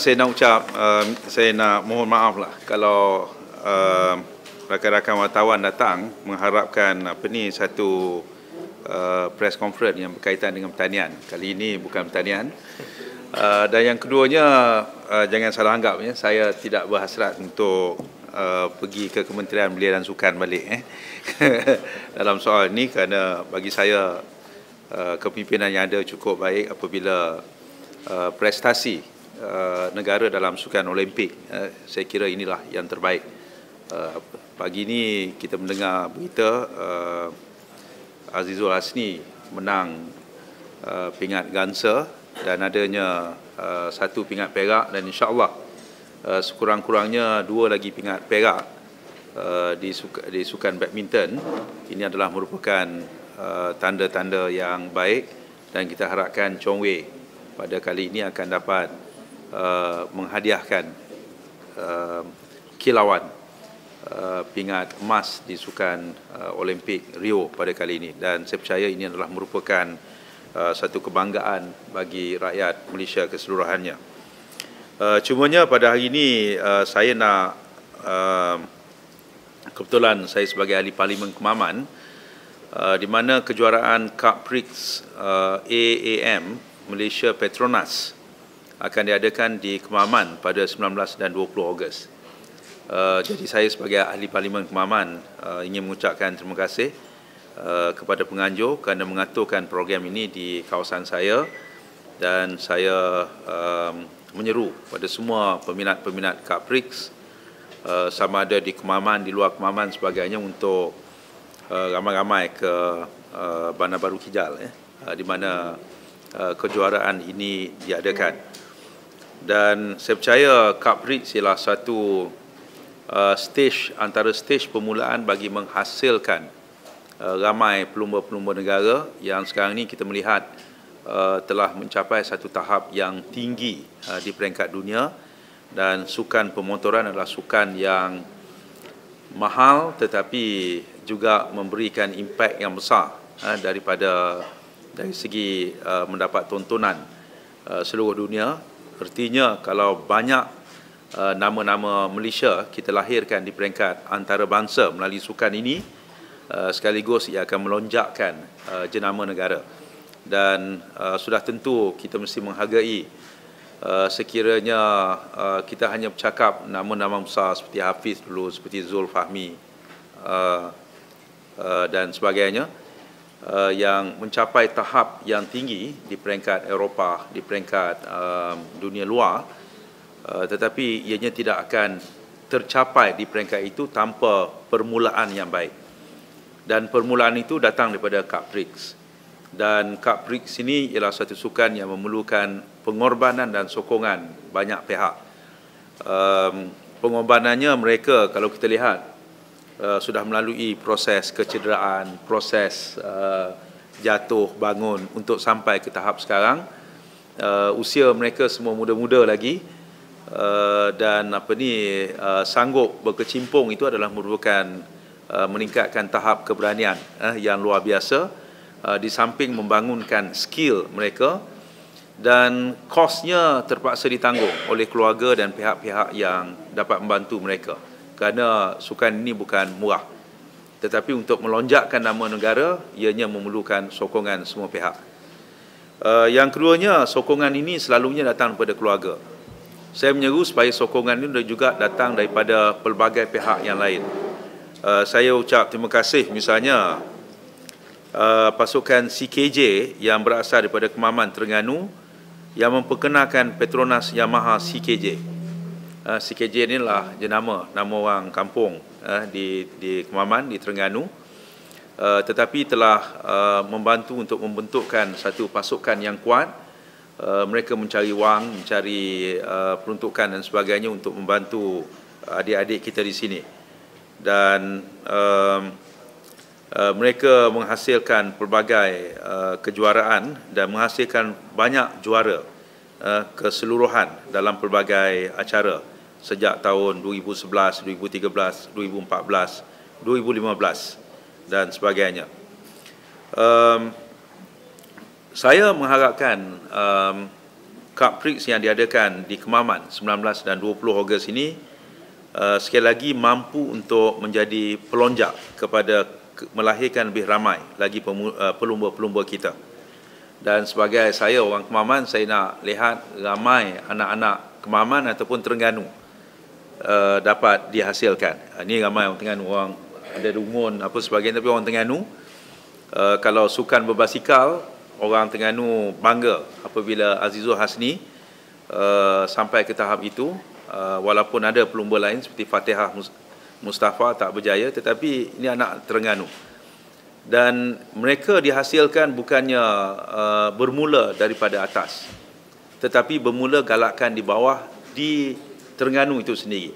Saya nak saya nak mohon maaf lah kalau rakan-rakan wartawan datang mengharapkan satu press conference yang berkaitan dengan pertanian. Kali ini bukan pertanian. Dan yang keduanya, jangan salah anggap ya, saya tidak berhasrat untuk pergi ke Kementerian Belia dan Sukan balik dalam soal ini, kerana bagi saya kepimpinan yang ada cukup baik apabila prestasi negara dalam sukan Olimpik. Saya kira inilah yang terbaik. Pagi ini kita mendengar berita Azizul Hasni menang pingat Ganser dan adanya satu pingat perak, dan insya-Allah sekurang-kurangnya 2 lagi pingat perak di sukan badminton. Ini adalah merupakan tanda-tanda yang baik, dan kita harapkan Chong Wei pada kali ini akan dapat menghadiahkan kilauan pingat emas di sukan Olimpik Rio pada kali ini, dan saya percaya ini adalah merupakan satu kebanggaan bagi rakyat Malaysia keseluruhannya. Cumanya pada hari ini saya nak kebetulan saya sebagai ahli Parlimen Kemaman, di mana kejuaraan Cup Prix AAM Malaysia Petronas akan diadakan di Kemaman pada 19 dan 20 Ogos. Jadi saya sebagai ahli Parlimen Kemaman ingin mengucapkan terima kasih kepada penganjur kerana mengaturkan program ini di kawasan saya, dan saya menyeru pada semua peminat-peminat Cup Prix sama ada di Kemaman, di luar Kemaman sebagainya, untuk ramai-ramai ke Bandar Baru Kijal di mana kejuaraan ini diadakan. Dan saya percaya Cup Prix ialah satu antara stage permulaan bagi menghasilkan ramai pelumba-pelumba negara yang sekarang ini kita melihat telah mencapai satu tahap yang tinggi di peringkat dunia, dan sukan pemotoran adalah sukan yang mahal tetapi juga memberikan impak yang besar dari segi mendapat tontonan seluruh dunia. Artinya kalau banyak nama-nama Malaysia kita lahirkan di peringkat antarabangsa melalui sukan ini, sekaligus ia akan melonjakkan jenama negara. Dan sudah tentu kita mesti menghargai sekiranya kita hanya bercakap nama-nama besar seperti Hafiz dulu, seperti Zul Fahmi dan sebagainya, yang mencapai tahap yang tinggi di peringkat Eropah, di peringkat dunia luar, tetapi ianya tidak akan tercapai di peringkat itu tanpa permulaan yang baik. Dan permulaan itu datang daripada Cup Prix. Dan Cup Prix ini ialah satu sukan yang memerlukan pengorbanan dan sokongan banyak pihak. Pengorbanannya mereka, kalau kita lihat, sudah melalui proses kecederaan, proses jatuh bangun untuk sampai ke tahap sekarang. Usia mereka semua muda-muda lagi, dan sanggup berkecimpung itu adalah merupakan meningkatkan tahap keberanian yang luar biasa, di samping membangunkan skill mereka, dan kosnya terpaksa ditanggung oleh keluarga dan pihak-pihak yang dapat membantu mereka. Kerana sukan ini bukan murah, tetapi untuk melonjakkan nama negara, ianya memerlukan sokongan semua pihak. Yang keduanya, sokongan ini selalunya datang daripada keluarga. Saya menyeru supaya sokongan ini juga datang daripada pelbagai pihak yang lain. Saya ucap terima kasih misalnya pasukan CKJ yang berasal daripada Kemaman Terengganu yang memperkenalkan Petronas Yamaha CKJ. CKJ inilah jenama nama orang kampung di Kemaman, di Terengganu, tetapi telah membantu untuk membentukkan satu pasukan yang kuat. Mereka mencari wang, mencari peruntukan dan sebagainya untuk membantu adik-adik kita di sini, dan mereka menghasilkan pelbagai kejuaraan dan menghasilkan banyak juara keseluruhan dalam pelbagai acara sejak tahun 2011, 2013, 2014, 2015 dan sebagainya. Saya mengharapkan Cup Prix yang diadakan di Kemaman 19 dan 20 Ogos ini sekali lagi mampu untuk menjadi pelonjak kepada melahirkan lebih ramai lagi pelumba-pelumba kita. Dan sebagai saya orang Kemaman, saya nak lihat ramai anak-anak Kemaman ataupun Terengganu dapat dihasilkan. Ini ramai orang Terengganu, orang ada Rungun apa sebagainya, tapi orang Terengganu kalau sukan berbasikal, orang Terengganu bangga apabila Azizul Hasni sampai ke tahap itu. Walaupun ada pelumba lain seperti Fatihah Mustafa tak berjaya, tetapi ini anak Terengganu. Dan mereka dihasilkan bukannya bermula daripada atas, tetapi bermula galakkan di bawah di Terengganu itu sendiri.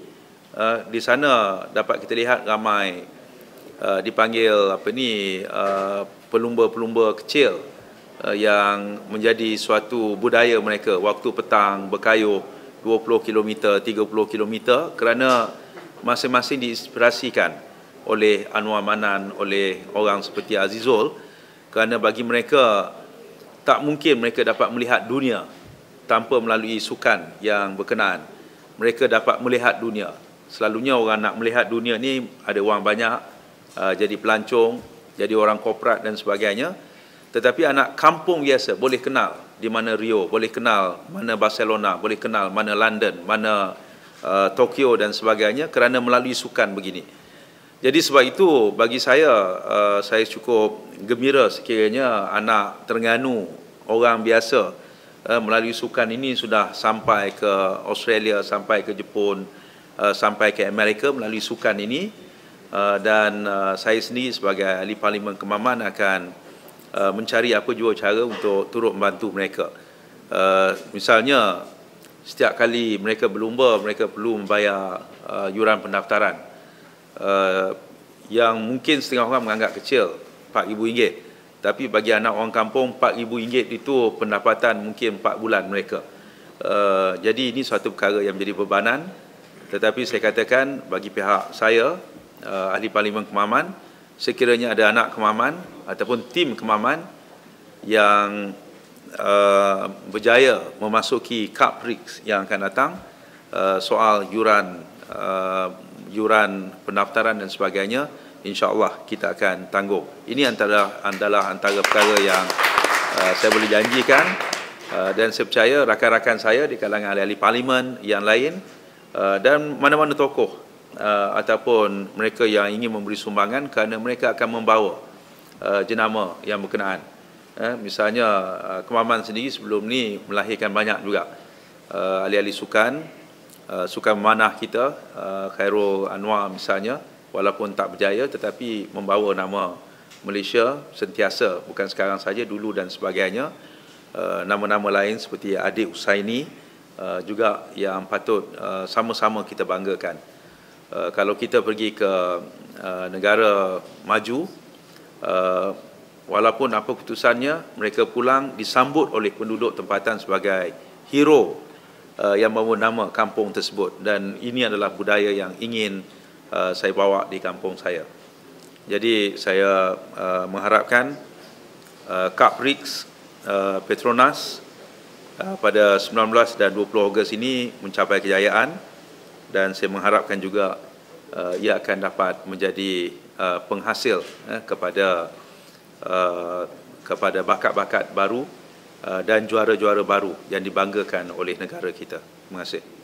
Di sana dapat kita lihat ramai dipanggil pelumba-pelumba kecil yang menjadi suatu budaya mereka waktu petang berkayuh 20 km, 30 km, kerana masing-masing diinspirasikan oleh Anwar Manan, oleh orang seperti Azizul, kerana bagi mereka tak mungkin mereka dapat melihat dunia tanpa melalui sukan yang berkenaan. Mereka dapat melihat dunia. Selalunya orang nak melihat dunia ni ada wang banyak, jadi pelancong, jadi orang korporat dan sebagainya. Tetapi anak kampung biasa boleh kenal di mana Rio, boleh kenal mana Barcelona, boleh kenal mana London, mana Tokyo dan sebagainya kerana melalui sukan begini. Jadi sebab itu bagi saya cukup gembira sekiranya anak Terengganu, orang biasa melalui sukan ini sudah sampai ke Australia, sampai ke Jepun, sampai ke Amerika melalui sukan ini. Dan saya sendiri sebagai ahli Parlimen Kemaman akan mencari apa jua cara untuk turut membantu mereka. Misalnya, setiap kali mereka berlumba, mereka perlu membayar yuran pendaftaran yang mungkin setengah orang menganggap kecil, RM4,000. Tapi bagi anak orang kampung, RM4,000 itu pendapatan mungkin 4 bulan mereka. Jadi ini suatu perkara yang menjadi bebanan. Tetapi saya katakan bagi pihak saya, ahli Parlimen Kemaman, sekiranya ada anak Kemaman ataupun tim Kemaman yang berjaya memasuki Cup Prix yang akan datang, soal yuran pendaftaran dan sebagainya, insya-Allah kita akan tanggung. Ini antara perkara yang saya boleh janjikan, dan saya percaya rakan-rakan saya di kalangan ahli-ahli parlimen yang lain dan mana-mana tokoh ataupun mereka yang ingin memberi sumbangan, kerana mereka akan membawa jenama yang berkenaan. Misalnya Kemaman sendiri sebelum ni melahirkan banyak juga ahli-ahli sukan memanah kita, Khairul Anwar misalnya, walaupun tak berjaya tetapi membawa nama Malaysia sentiasa, bukan sekarang saja, dulu dan sebagainya. Nama-nama lain seperti Adik Usaini juga yang patut sama-sama kita banggakan. Kalau kita pergi ke negara maju, walaupun apa keputusannya, mereka pulang disambut oleh penduduk tempatan sebagai hero yang membawa nama kampung tersebut. Dan ini adalah budaya yang ingin saya bawa di kampung saya. Jadi saya mengharapkan Cup Prix Petronas pada 19 dan 20 Ogos ini mencapai kejayaan, dan saya mengharapkan juga ia akan dapat menjadi penghasil kepada bakat-bakat baru dan juara-juara baru yang dibanggakan oleh negara kita. Terima kasih.